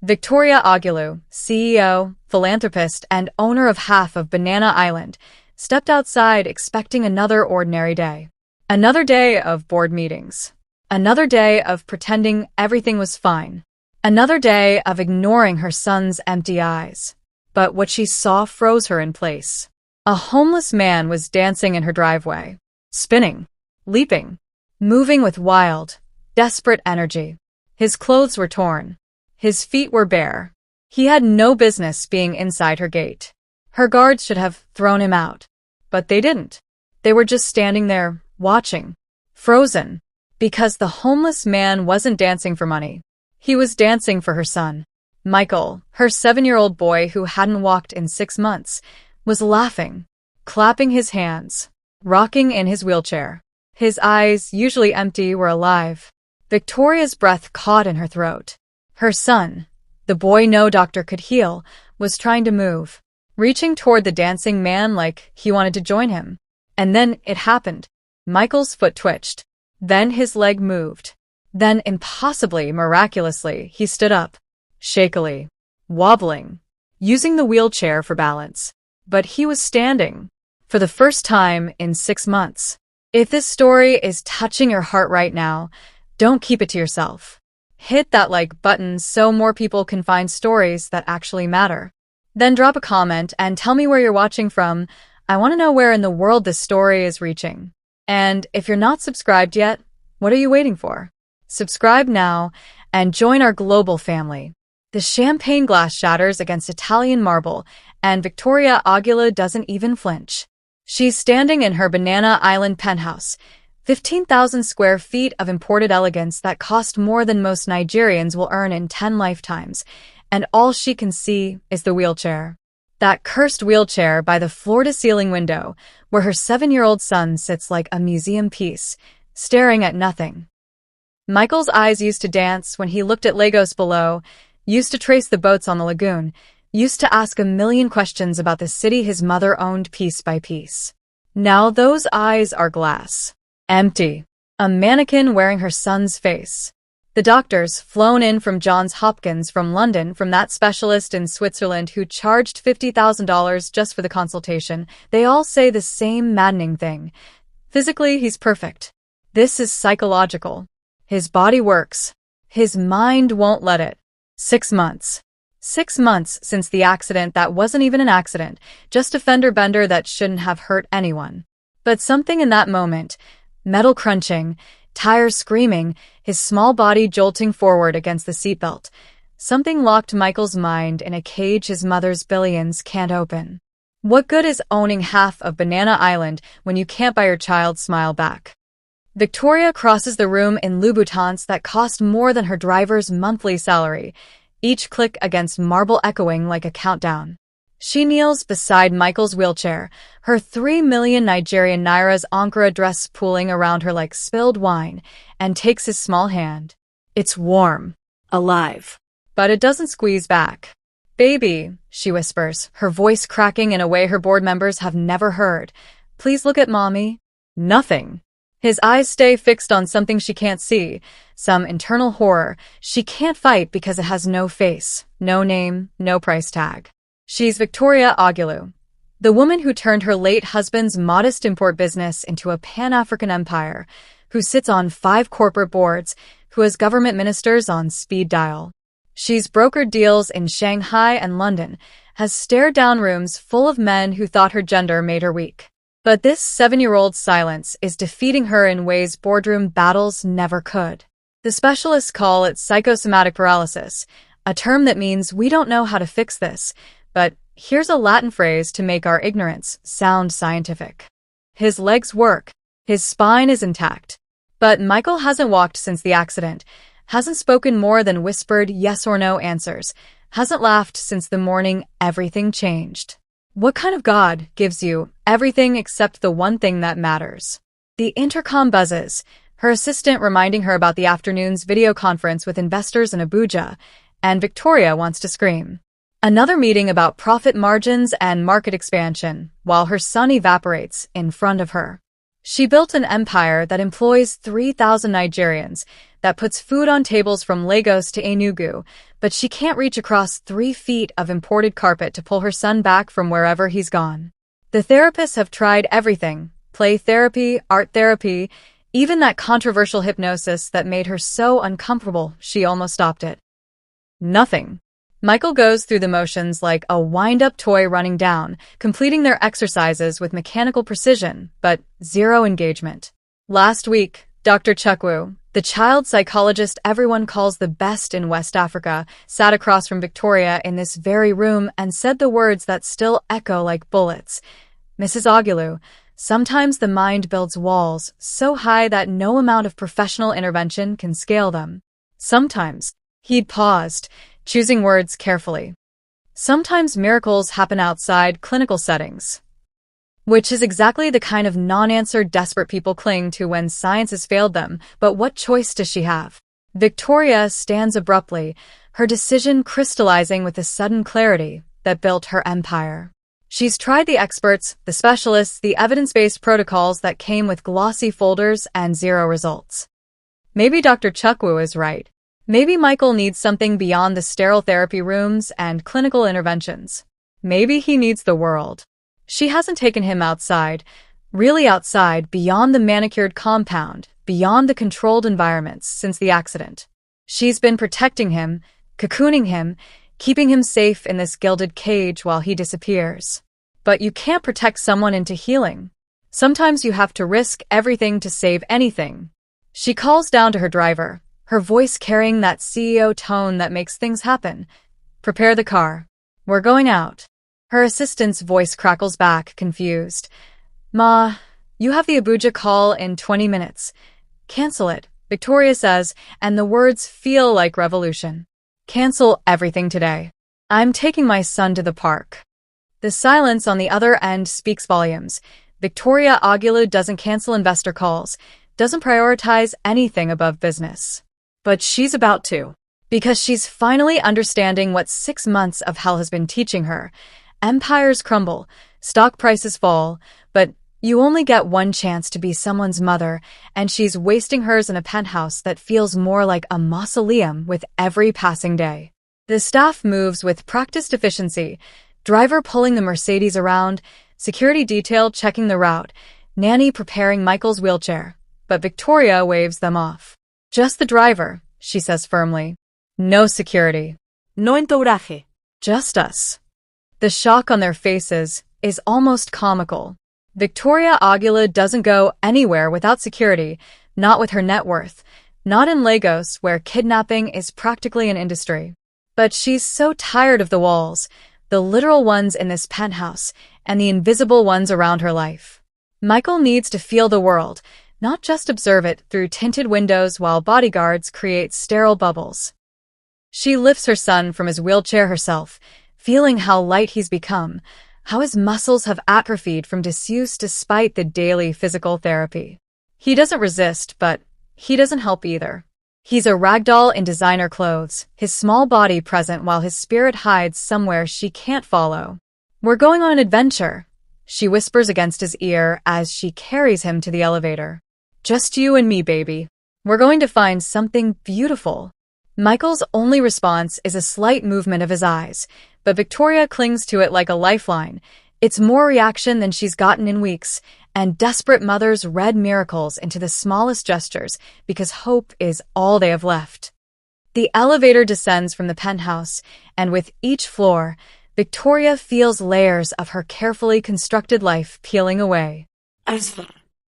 Victoria Ogulu, CEO, philanthropist, and owner of half of Banana Island, stepped outside expecting another ordinary day. Another day of board meetings. Another day of pretending everything was fine. Another day of ignoring her son's empty eyes. But what she saw froze her in place. A homeless man was dancing in her driveway, spinning, leaping, moving with wild, desperate energy. His clothes were torn. His feet were bare. He had no business being inside her gate. Her guards should have thrown him out. But they didn't. They were just standing there, watching, frozen, because the homeless man wasn't dancing for money. He was dancing for her son. Michael, her 7-year-old boy who hadn't walked in 6 months, was laughing, clapping his hands, rocking in his wheelchair. His eyes, usually empty, were alive. Victoria's breath caught in her throat. Her son, the boy no doctor could heal, was trying to move, reaching toward the dancing man like he wanted to join him. And then it happened. Michael's foot twitched. Then his leg moved. Then, impossibly, miraculously, he stood up, shakily, wobbling, using the wheelchair for balance. But he was standing, for the first time in 6 months. If this story is touching your heart right now, don't keep it to yourself. Hit that like button so more people can find stories that actually matter. Then drop a comment and tell me where you're watching from. I want to know where in the world this story is reaching. And if you're not subscribed yet, what are you waiting for? Subscribe now and join our global family. The champagne glass shatters against Italian marble, and Victoria Ogulu doesn't even flinch. She's standing in her Banana Island penthouse, 15,000 square feet of imported elegance that cost more than most Nigerians will earn in 10 lifetimes, and all she can see is the wheelchair. That cursed wheelchair by the floor-to-ceiling window, where her 7-year-old son sits like a museum piece, staring at nothing. Michael's eyes used to dance when he looked at Lagos below, used to trace the boats on the lagoon, used to ask a million questions about the city his mother owned piece by piece. Now those eyes are glass. Empty. A mannequin wearing her son's face. The doctors, flown in from Johns Hopkins from London from that specialist in Switzerland who charged $50,000 just for the consultation, they all say the same maddening thing. Physically, he's perfect. This is psychological. His body works. His mind won't let it. 6 months. 6 months since the accident that wasn't even an accident, just a fender bender that shouldn't have hurt anyone. But something in that moment, metal crunching, tires screaming, his small body jolting forward against the seatbelt, something locked Michael's mind in a cage his mother's billions can't open. What good is owning half of Banana Island when you can't buy your child smile back? Victoria crosses the room in Louboutins that cost more than her driver's monthly salary, each click against marble echoing like a countdown. She kneels beside Michael's wheelchair, her 3 million Nigerian nairas Ankara dress pooling around her like spilled wine, and takes his small hand. It's warm, alive, but it doesn't squeeze back. "Baby," she whispers, her voice cracking in a way her board members have never heard. "Please look at mommy." Nothing. His eyes stay fixed on something she can't see, some internal horror she can't fight because it has no face, no name, no price tag. She's Victoria Ogulu, the woman who turned her late husband's modest import business into a Pan-African empire, who sits on 5 corporate boards, who has government ministers on speed dial. She's brokered deals in Shanghai and London, has stared down rooms full of men who thought her gender made her weak. But this 7-year-old silence is defeating her in ways boardroom battles never could. The specialists call it psychosomatic paralysis, a term that means we don't know how to fix this, but here's a Latin phrase to make our ignorance sound scientific. His legs work. His spine is intact. But Michael hasn't walked since the accident, hasn't spoken more than whispered yes or no answers, hasn't laughed since the morning everything changed. What kind of God gives you everything except the one thing that matters? The intercom buzzes, her assistant reminding her about the afternoon's video conference with investors in Abuja, and Victoria wants to scream. Another meeting about profit margins and market expansion, while her son evaporates in front of her. She built an empire that employs 3,000 Nigerians, that puts food on tables from Lagos to Enugu, but she can't reach across 3 feet of imported carpet to pull her son back from wherever he's gone. The therapists have tried everything: play therapy, art therapy, even that controversial hypnosis that made her so uncomfortable she almost stopped it. Nothing. Michael goes through the motions like a wind-up toy running down, completing their exercises with mechanical precision, but zero engagement. Last week, Dr. Chukwu, the child psychologist everyone calls the best in West Africa, sat across from Victoria in this very room and said the words that still echo like bullets. "Mrs. Ogulu, sometimes the mind builds walls so high that no amount of professional intervention can scale them. Sometimes," he'd paused, choosing words carefully, "sometimes miracles happen outside clinical settings." Which is exactly the kind of non-answer desperate people cling to when science has failed them, but what choice does she have? Victoria stands abruptly, her decision crystallizing with the sudden clarity that built her empire. She's tried the experts, the specialists, the evidence-based protocols that came with glossy folders and zero results. Maybe Dr. Chukwu is right. Maybe Michael needs something beyond the sterile therapy rooms and clinical interventions. Maybe he needs the world. She hasn't taken him outside, really outside, beyond the manicured compound, beyond the controlled environments since the accident. She's been protecting him, cocooning him, keeping him safe in this gilded cage while he disappears. But you can't protect someone into healing. Sometimes you have to risk everything to save anything. She calls down to her driver, her voice carrying that CEO tone that makes things happen. "Prepare the car. We're going out." Her assistant's voice crackles back, confused. "Ma, you have the Abuja call in 20 minutes. Cancel it," Victoria says, and the words feel like revolution. "Cancel everything today. I'm taking my son to the park." The silence on the other end speaks volumes. Victoria Ogulu doesn't cancel investor calls, doesn't prioritize anything above business. But she's about to. Because she's finally understanding what 6 months of hell has been teaching her. Empires crumble, stock prices fall, but you only get one chance to be someone's mother, and she's wasting hers in a penthouse that feels more like a mausoleum with every passing day. The staff moves with practiced efficiency, driver pulling the Mercedes around, security detail checking the route, nanny preparing Michael's wheelchair, but Victoria waves them off. "Just the driver," she says firmly. "No security. No entourage. Just us." The shock on their faces is almost comical. Victoria Ogulu doesn't go anywhere without security, not with her net worth, not in Lagos where kidnapping is practically an industry. But she's so tired of the walls, the literal ones in this penthouse, and the invisible ones around her life. Michael needs to feel the world, not just observe it through tinted windows while bodyguards create sterile bubbles. She lifts her son from his wheelchair herself, feeling how light he's become, how his muscles have atrophied from disuse despite the daily physical therapy. He doesn't resist, but he doesn't help either. He's a ragdoll in designer clothes, his small body present while his spirit hides somewhere she can't follow. "We're going on an adventure," she whispers against his ear as she carries him to the elevator. "Just you and me, baby. We're going to find something beautiful." Michael's only response is a slight movement of his eyes, but Victoria clings to it like a lifeline. It's more reaction than she's gotten in weeks, and desperate mothers read miracles into the smallest gestures because hope is all they have left. The elevator descends from the penthouse, and with each floor, Victoria feels layers of her carefully constructed life peeling away.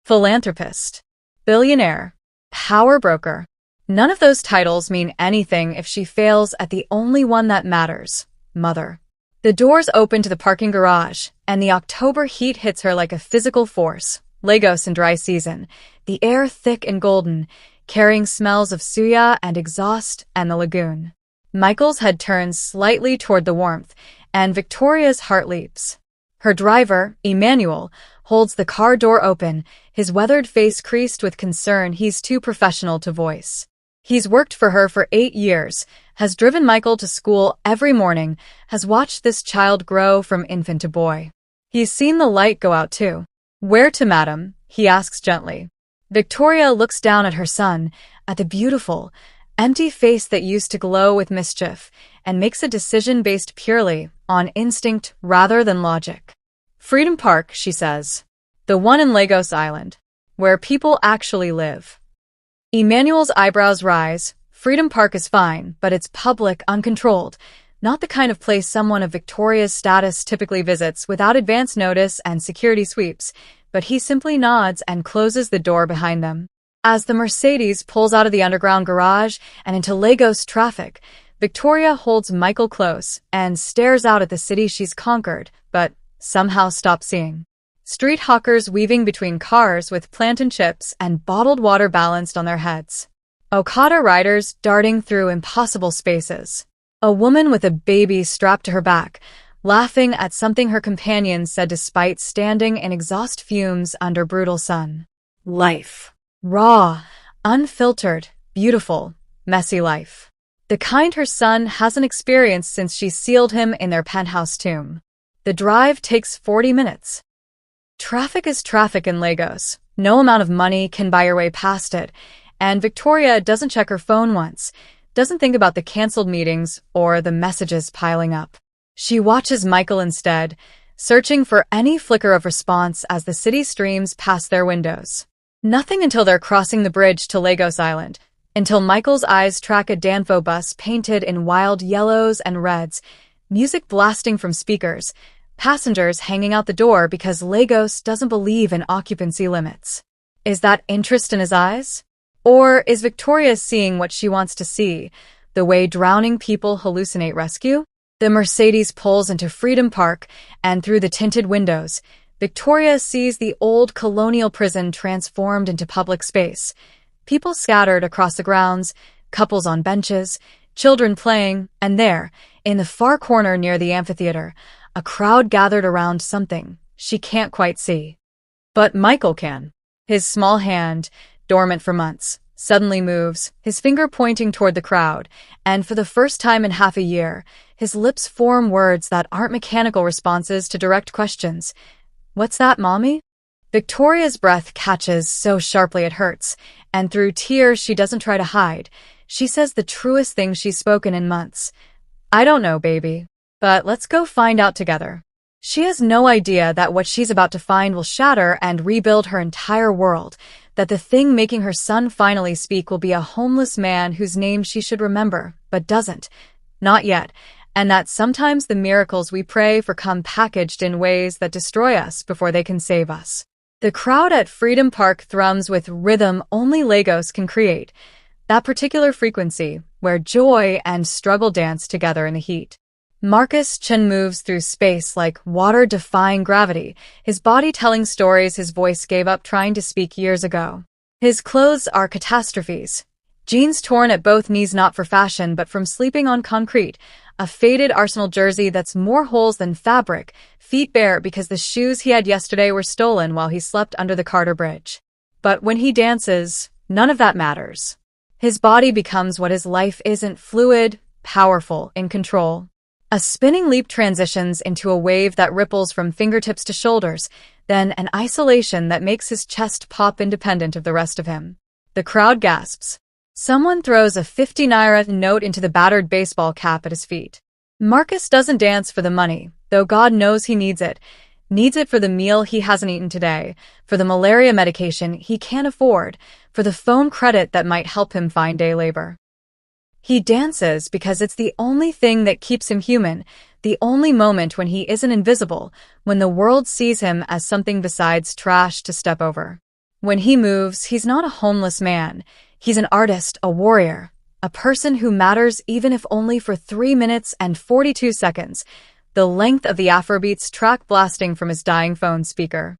Philanthropist, billionaire, power broker. None of those titles mean anything if she fails at the only one that matters: mother. The doors open to the parking garage, and the October heat hits her like a physical force. Lagos in dry season, the air thick and golden, carrying smells of suya and exhaust and the lagoon. Michael's head turns slightly toward the warmth, and Victoria's heart leaps. Her driver, Emmanuel, holds the car door open, his weathered face creased with concern he's too professional to voice. He's worked for her for 8 years, has driven Michael to school every morning, has watched this child grow from infant to boy. He's seen the light go out too. "Where to, madam?" he asks gently. Victoria looks down at her son, at the beautiful, empty face that used to glow with mischief, and makes a decision based purely on instinct rather than logic. Freedom Park, she says. The one in Lagos Island, where people actually live. Emmanuel's eyebrows rise. Freedom Park is fine, but it's public, uncontrolled, not the kind of place someone of Victoria's status typically visits without advance notice and security sweeps, but he simply nods and closes the door behind them. As the Mercedes pulls out of the underground garage and into Lagos traffic, Victoria holds Michael close and stares out at the city she's conquered, but somehow stops seeing. Street hawkers weaving between cars with plantain chips and bottled water balanced on their heads. Okada riders darting through impossible spaces. A woman with a baby strapped to her back, laughing at something her companion said despite standing in exhaust fumes under brutal sun. Life. Raw, unfiltered, beautiful, messy life. The kind her son hasn't experienced since she sealed him in their penthouse tomb. The drive takes 40 minutes. Traffic is traffic in Lagos. No amount of money can buy your way past it, and Victoria doesn't check her phone once, doesn't think about the canceled meetings or the messages piling up. She watches Michael instead, searching for any flicker of response as the city streams past their windows. Nothing until they're crossing the bridge to Lagos Island, until Michael's eyes track a Danfo bus painted in wild yellows and reds, music blasting from speakers, passengers hanging out the door because Lagos doesn't believe in occupancy limits. Is that interest in his eyes? Or is Victoria seeing what she wants to see, the way drowning people hallucinate rescue? The Mercedes pulls into Freedom Park, and through the tinted windows, Victoria sees the old colonial prison transformed into public space. People scattered across the grounds, couples on benches, children playing, and there, in the far corner near the amphitheater, a crowd gathered around something she can't quite see. But Michael can. His small hand, dormant for months, suddenly moves, his finger pointing toward the crowd, and for the first time in half a year, his lips form words that aren't mechanical responses to direct questions. "What's that, Mommy?" Victoria's breath catches so sharply it hurts, and through tears she doesn't try to hide. She says the truest thing she's spoken in months. "I don't know, baby, but let's go find out together." She has no idea that what she's about to find will shatter and rebuild her entire world, that the thing making her son finally speak will be a homeless man whose name she should remember, but doesn't. Not yet. And that sometimes the miracles we pray for come packaged in ways that destroy us before they can save us. The crowd at Freedom Park thrums with rhythm only Lagos can create, that particular frequency where joy and struggle dance together in the heat. Marcus Chen moves through space like water defying gravity, his body telling stories his voice gave up trying to speak years ago. His clothes are catastrophes. Jeans torn at both knees not for fashion but from sleeping on concrete, a faded Arsenal jersey that's more holes than fabric, feet bare because the shoes he had yesterday were stolen while he slept under the Carter Bridge. But when he dances, none of that matters. His body becomes what his life isn't: fluid, powerful, in control. A spinning leap transitions into a wave that ripples from fingertips to shoulders, then an isolation that makes his chest pop independent of the rest of him. The crowd gasps. Someone throws a 50 naira note into the battered baseball cap at his feet. Marcus doesn't dance for the money, though God knows he needs it. Needs it for the meal he hasn't eaten today, for the malaria medication he can't afford, for the phone credit that might help him find day labor. He dances because it's the only thing that keeps him human, the only moment when he isn't invisible, when the world sees him as something besides trash to step over. When he moves, he's not a homeless man. He's an artist, a warrior, a person who matters even if only for 3 minutes and 42 seconds, the length of the Afrobeats track blasting from his dying phone speaker.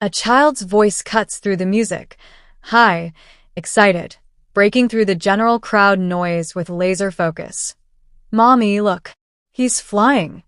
A child's voice cuts through the music, high, excited, breaking through the general crowd noise with laser focus. "Mommy, look. He's flying."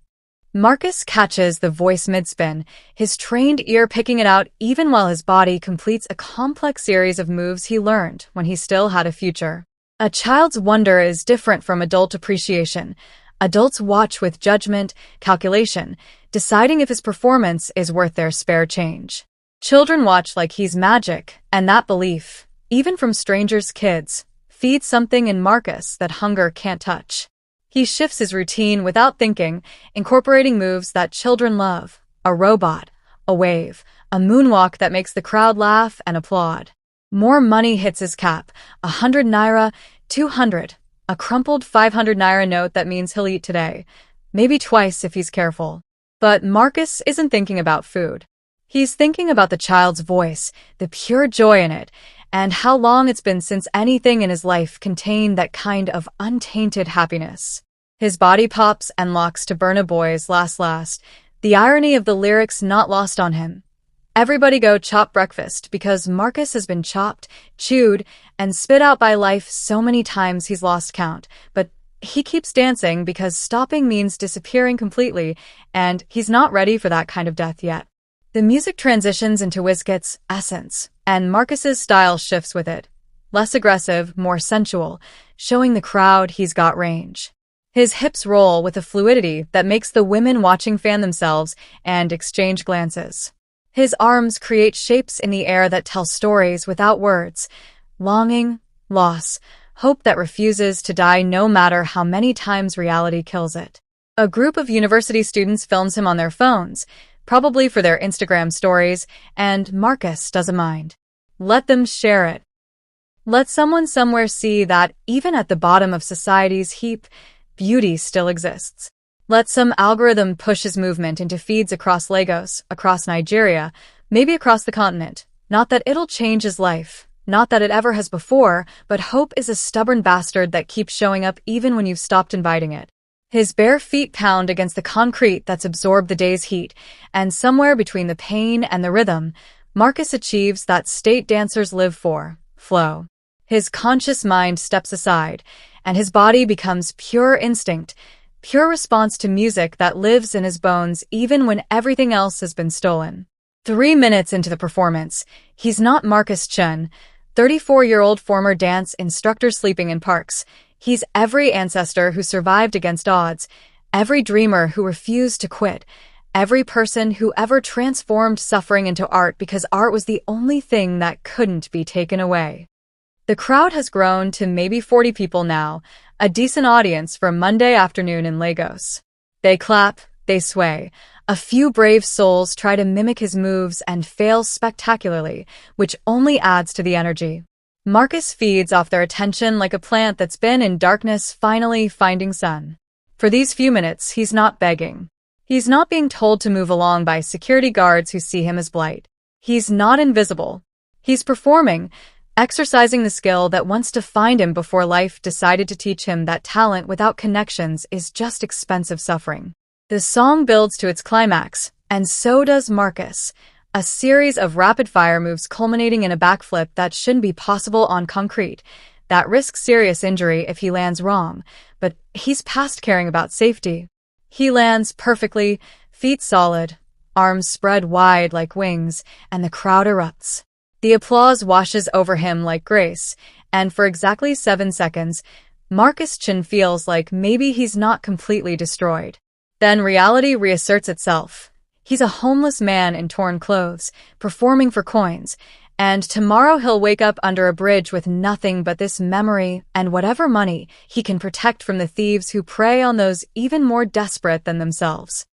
Marcus catches the voice mid-spin, his trained ear picking it out even while his body completes a complex series of moves he learned when he still had a future. A child's wonder is different from adult appreciation. Adults watch with judgment, calculation, deciding if his performance is worth their spare change. Children watch like he's magic, and that belief, even from strangers' kids, feeds something in Marcus that hunger can't touch. He shifts his routine without thinking, incorporating moves that children love: a robot, a wave, a moonwalk that makes the crowd laugh and applaud. More money hits his cap: 100 naira, 200, a crumpled 500 naira note that means he'll eat today, maybe twice if he's careful. But Marcus isn't thinking about food. He's thinking about the child's voice, the pure joy in it, and how long it's been since anything in his life contained that kind of untainted happiness. His body pops and locks to Burna Boy's Last, the irony of the lyrics not lost on him. Everybody go chop breakfast, because Marcus has been chopped, chewed, and spit out by life so many times he's lost count, but he keeps dancing because stopping means disappearing completely, and he's not ready for that kind of death yet. The music transitions into Wizkid's Essence, and Marcus's style shifts with it. Less aggressive, more sensual, showing the crowd he's got range. His hips roll with a fluidity that makes the women watching fan themselves and exchange glances. His arms create shapes in the air that tell stories without words: longing, loss, hope that refuses to die no matter how many times reality kills it. A group of university students films him on their phones, probably for their Instagram stories, and Marcus doesn't mind. Let them share it. Let someone somewhere see that, even at the bottom of society's heap, beauty still exists. Let some algorithm push his movement into feeds across Lagos, across Nigeria, maybe across the continent. Not that it'll change his life, not that it ever has before, but hope is a stubborn bastard that keeps showing up even when you've stopped inviting it. His bare feet pound against the concrete that's absorbed the day's heat, and somewhere between the pain and the rhythm, Marcus achieves that state dancers live for: flow. His conscious mind steps aside, and his body becomes pure instinct, pure response to music that lives in his bones even when everything else has been stolen. 3 minutes into the performance, he's not Marcus Chun, 34-year-old former dance instructor sleeping in parks. He's every ancestor who survived against odds, every dreamer who refused to quit, every person who ever transformed suffering into art because art was the only thing that couldn't be taken away. The crowd has grown to maybe 40 people now, a decent audience for a Monday afternoon in Lagos. They clap, they sway. A few brave souls try to mimic his moves and fail spectacularly, which only adds to the energy. Marcus feeds off their attention like a plant that's been in darkness finally finding sun. For these few minutes, he's not begging. He's not being told to move along by security guards who see him as blight. He's not invisible. He's performing, exercising the skill that once defined him before life decided to teach him that talent without connections is just expensive suffering. The song builds to its climax, and so does Marcus. A series of rapid-fire moves culminating in a backflip that shouldn't be possible on concrete, that risks serious injury if he lands wrong, but he's past caring about safety. He lands perfectly, feet solid, arms spread wide like wings, and the crowd erupts. The applause washes over him like grace, and for exactly 7 seconds, Marcus Chin feels like maybe he's not completely destroyed. Then reality reasserts itself. He's a homeless man in torn clothes, performing for coins, and tomorrow he'll wake up under a bridge with nothing but this memory and whatever money he can protect from the thieves who prey on those even more desperate than themselves.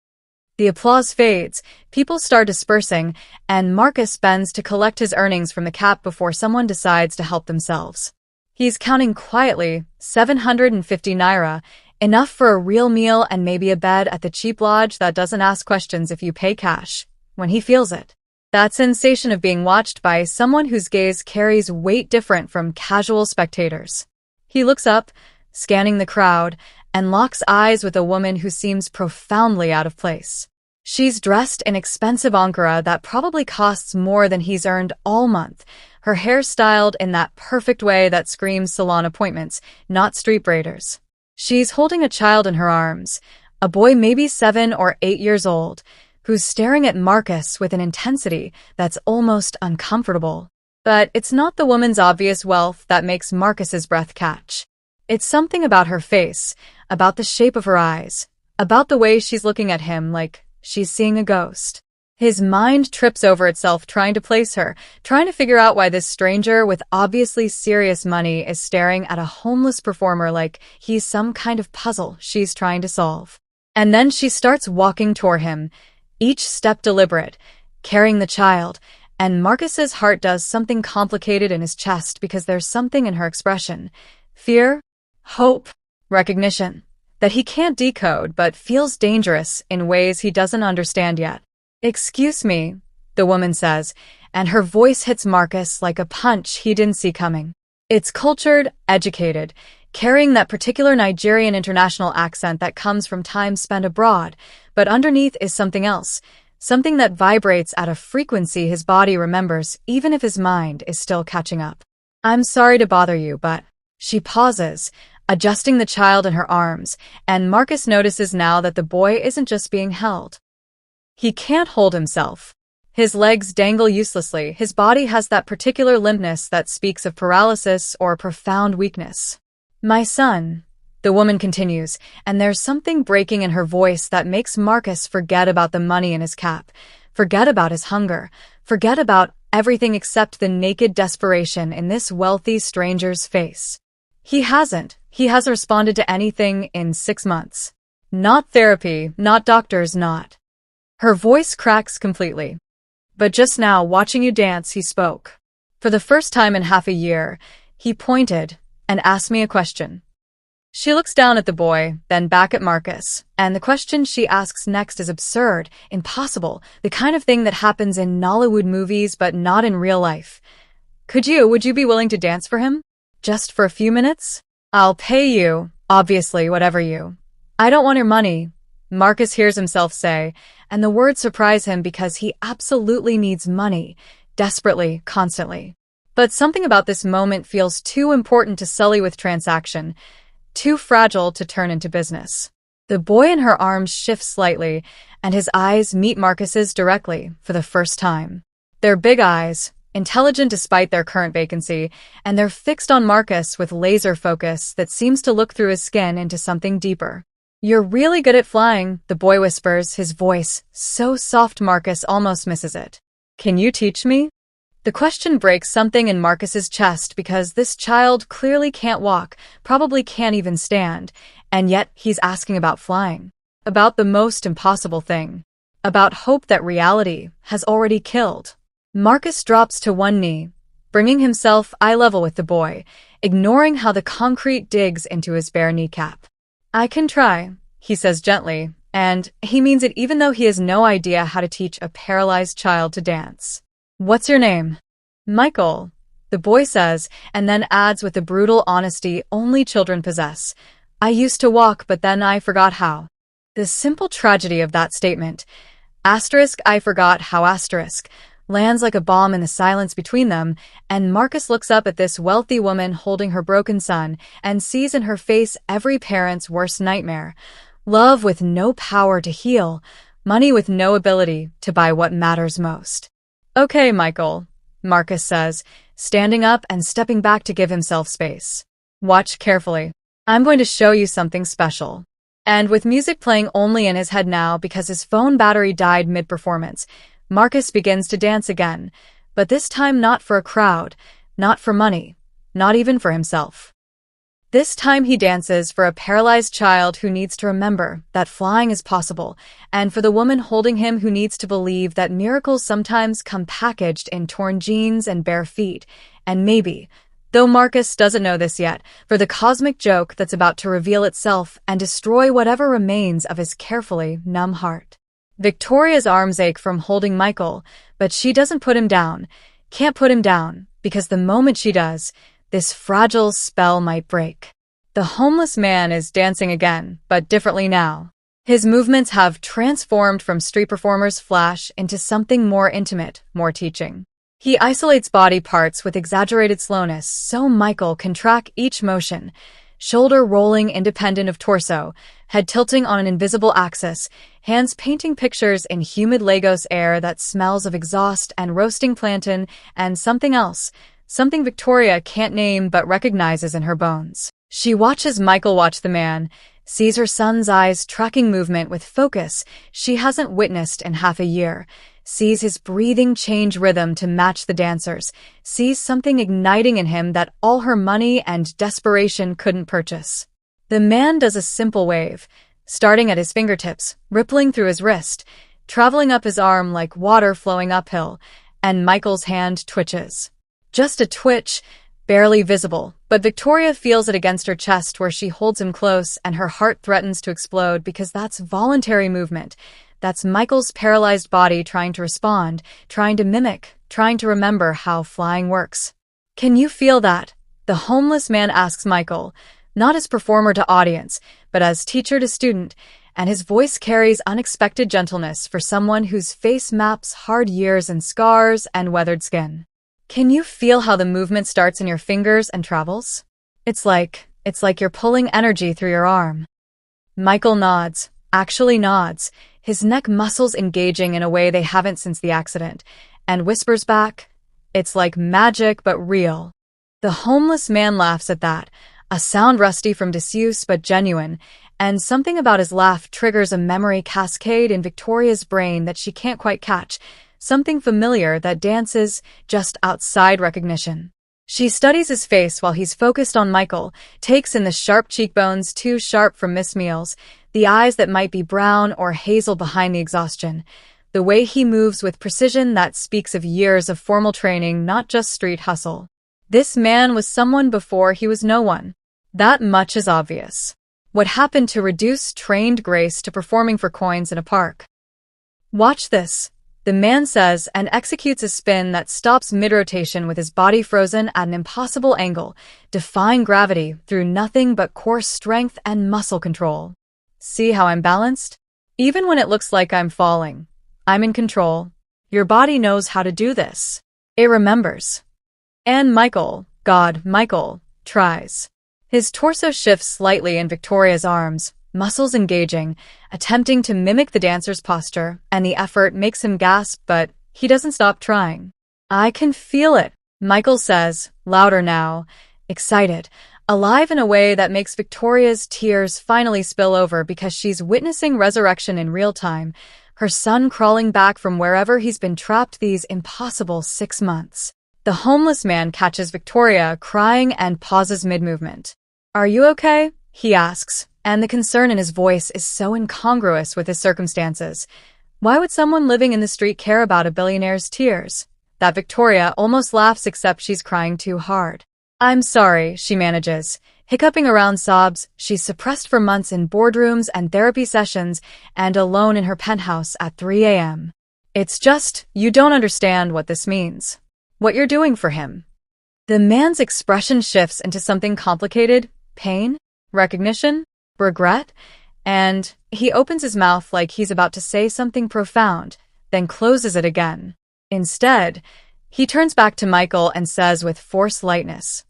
The applause fades, people start dispersing, and Marcus bends to collect his earnings from the cap before someone decides to help themselves. He's counting quietly, 750 naira, enough for a real meal and maybe a bed at the cheap lodge that doesn't ask questions if you pay cash, when he feels it. That sensation of being watched by someone whose gaze carries weight different from casual spectators. He looks up, scanning the crowd, and locks eyes with a woman who seems profoundly out of place. She's dressed in expensive Ankara that probably costs more than he's earned all month, her hair styled in that perfect way that screams salon appointments, not street braiders. She's holding a child in her arms, a boy maybe 7 or 8 years old, who's staring at Marcus with an intensity that's almost uncomfortable. But it's not the woman's obvious wealth that makes Marcus's breath catch. It's something about her face, about the shape of her eyes, about the way she's looking at him like she's seeing a ghost. His mind trips over itself trying to place her, trying to figure out why this stranger with obviously serious money is staring at a homeless performer like he's some kind of puzzle she's trying to solve. And then she starts walking toward him, each step deliberate, carrying the child, and Marcus's heart does something complicated in his chest because there's something in her expression. Fear, hope, recognition, that he can't decode but feels dangerous in ways he doesn't understand yet. "Excuse me," the woman says, and her voice hits Marcus like a punch he didn't see coming. It's cultured, educated, carrying that particular Nigerian international accent that comes from time spent abroad, but underneath is something else, something that vibrates at a frequency his body remembers even if his mind is still catching up. "I'm sorry to bother you, but..." She pauses, adjusting the child in her arms, and Marcus notices now that the boy isn't just being held. He can't hold himself. His legs dangle uselessly. His body has that particular limpness that speaks of paralysis or profound weakness. "My son," the woman continues, and there's something breaking in her voice that makes Marcus forget about the money in his cap, forget about his hunger, forget about everything except the naked desperation in this wealthy stranger's face. He hasn't responded to anything in 6 months. Not therapy, not doctors, not. Her voice cracks completely. "But just now, watching you dance," he spoke. For the first time in half a year, he pointed and asked me a question. She looks down at the boy, then back at Marcus, and the question she asks next is absurd, impossible, the kind of thing that happens in Nollywood movies but not in real life. Would you be willing to dance for him? Just for a few minutes? "I'll pay you, obviously, whatever you..." "I don't want your money," Marcus hears himself say, and the words surprise him because he absolutely needs money, desperately, constantly. But something about this moment feels too important to sully with transaction, too fragile to turn into business. The boy in her arms shifts slightly, and his eyes meet Marcus's directly for the first time. They're big eyes, intelligent despite their current vacancy, and they're fixed on Marcus with laser focus that seems to look through his skin into something deeper. "You're really good at flying," the boy whispers, his voice so soft Marcus almost misses it. "Can you teach me?" The question breaks something in Marcus's chest because this child clearly can't walk, probably can't even stand, and yet he's asking about flying, about the most impossible thing, about hope that reality has already killed. Marcus drops to one knee, bringing himself eye level with the boy, ignoring how the concrete digs into his bare kneecap. "I can try," he says gently, and he means it even though he has no idea how to teach a paralyzed child to dance. "What's your name?" "Michael," the boy says, and then adds with the brutal honesty only children possess. "I used to walk, but then I forgot how." The simple tragedy of that statement, I forgot how lands like a bomb in the silence between them, and Marcus looks up at this wealthy woman holding her broken son and sees in her face every parent's worst nightmare. Love with no power to heal, money with no ability to buy what matters most. "Okay, Michael," Marcus says, standing up and stepping back to give himself space. "Watch carefully. I'm going to show you something special." And with music playing only in his head now because his phone battery died mid-performance, Marcus begins to dance again, but this time not for a crowd, not for money, not even for himself. This time he dances for a paralyzed child who needs to remember that flying is possible, and for the woman holding him who needs to believe that miracles sometimes come packaged in torn jeans and bare feet, and maybe, though Marcus doesn't know this yet, for the cosmic joke that's about to reveal itself and destroy whatever remains of his carefully numb heart. Victoria's arms ache from holding Michael, but she doesn't put him down, can't put him down, because the moment she does, this fragile spell might break. The homeless man is dancing again, but differently now. His movements have transformed from street performer's flash into something more intimate, more teaching. He isolates body parts with exaggerated slowness so Michael can track each motion, shoulder rolling independent of torso, head tilting on an invisible axis, hands painting pictures in humid Lagos air that smells of exhaust and roasting plantain and something else, something Victoria can't name but recognizes in her bones. She watches Michael watch the man, sees her son's eyes tracking movement with focus she hasn't witnessed in half a year, sees his breathing change rhythm to match the dancers, sees something igniting in him that all her money and desperation couldn't purchase. The man does a simple wave, starting at his fingertips, rippling through his wrist, traveling up his arm like water flowing uphill, and Michael's hand twitches. Just a twitch, barely visible, but Victoria feels it against her chest where she holds him close and her heart threatens to explode because that's voluntary movement. That's Michael's paralyzed body trying to respond, trying to mimic, trying to remember how flying works. "Can you feel that?" the homeless man asks Michael, not as performer to audience, but as teacher to student, and his voice carries unexpected gentleness for someone whose face maps hard years and scars and weathered skin. "Can you feel how the movement starts in your fingers and travels? It's like you're pulling energy through your arm." Michael nods, actually nods, his neck muscles engaging in a way they haven't since the accident, and whispers back, "It's like magic but real." The homeless man laughs at that, a sound rusty from disuse but genuine, and something about his laugh triggers a memory cascade in Victoria's brain that she can't quite catch, something familiar that dances just outside recognition. She studies his face while he's focused on Michael, takes in the sharp cheekbones too sharp for missed meals, the eyes that might be brown or hazel behind the exhaustion, the way he moves with precision that speaks of years of formal training, not just street hustle. This man was someone before he was no one. That much is obvious. What happened to reduce trained grace to performing for coins in a park? "Watch this," the man says and executes a spin that stops mid-rotation with his body frozen at an impossible angle, defying gravity through nothing but core strength and muscle control. "See how I'm balanced? Even when it looks like I'm falling, I'm in control. Your body knows how to do this. It remembers." And Michael, tries. His torso shifts slightly in Victoria's arms, muscles engaging, attempting to mimic the dancer's posture, and the effort makes him gasp, but he doesn't stop trying. "I can feel it," Michael says, louder now, excited, alive in a way that makes Victoria's tears finally spill over because she's witnessing resurrection in real time, her son crawling back from wherever he's been trapped these impossible 6 months. The homeless man catches Victoria crying and pauses mid-movement. "Are you okay?" he asks, and the concern in his voice is so incongruous with his circumstances. Why would someone living in the street care about a billionaire's tears? That Victoria almost laughs except she's crying too hard. "I'm sorry," she manages, hiccuping around sobs she's suppressed for months in boardrooms and therapy sessions and alone in her penthouse at 3 a.m. "It's just, you don't understand what this means. What you're doing for him." The man's expression shifts into something complicated. Pain? Recognition? Regret? And he opens his mouth like he's about to say something profound, then closes it again. Instead, he turns back to Michael and says with forced lightness,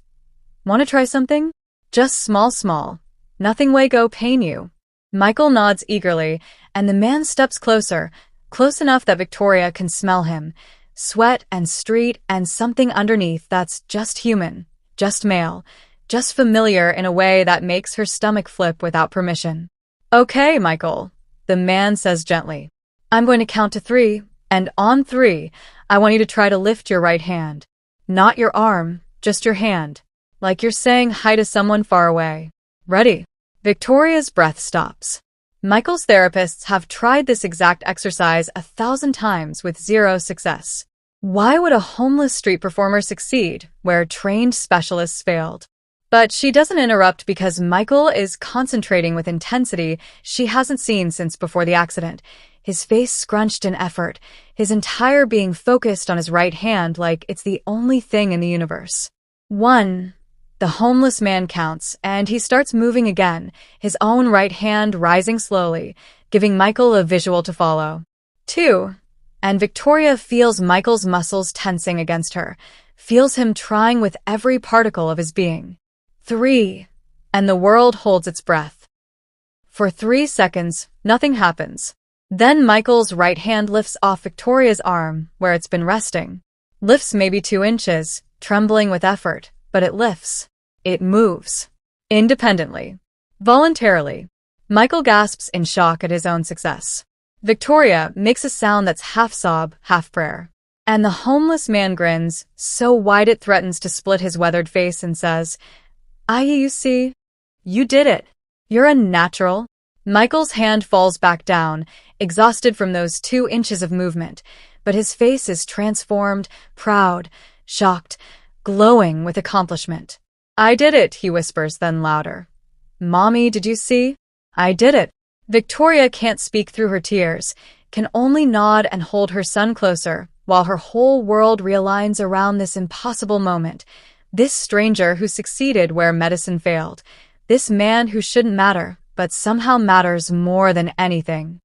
"Want to try something? Just small. Nothing way go pain you." Michael nods eagerly, and the man steps closer, close enough that Victoria can smell him. Sweat and street and something underneath that's just human, just male, just familiar in a way that makes her stomach flip without permission. "Okay, Michael," the man says gently. "I'm going to count to 3, and on 3, I want you to try to lift your right hand. Not your arm, just your hand, like you're saying hi to someone far away. Ready?" Victoria's breath stops. Michael's therapists have tried this exact exercise 1,000 times with 0 success. Why would a homeless street performer succeed where trained specialists failed? But she doesn't interrupt because Michael is concentrating with intensity she hasn't seen since before the accident, his face scrunched in effort, his entire being focused on his right hand like it's the only thing in the universe. 1. The homeless man counts, and he starts moving again, his own right hand rising slowly, giving Michael a visual to follow. 2. And Victoria feels Michael's muscles tensing against her, feels him trying with every particle of his being. 3. And the world holds its breath. For 3 seconds, nothing happens. Then Michael's right hand lifts off Victoria's arm, where it's been resting. Lifts maybe 2 inches, trembling with effort, but it lifts. It moves. Independently. Voluntarily. Michael gasps in shock at his own success. Victoria makes a sound that's half sob, half prayer. And the homeless man grins, so wide it threatens to split his weathered face, and says, you see, you did it. You're a natural. Michael's hand falls back down, exhausted from those 2 inches of movement, but his face is transformed, proud, shocked, glowing with accomplishment. I did it, he whispers, then louder. Mommy, did you see? I did it. Victoria can't speak through her tears, can only nod and hold her son closer, while her whole world realigns around this impossible moment. This stranger who succeeded where medicine failed. This man who shouldn't matter, but somehow matters more than anything.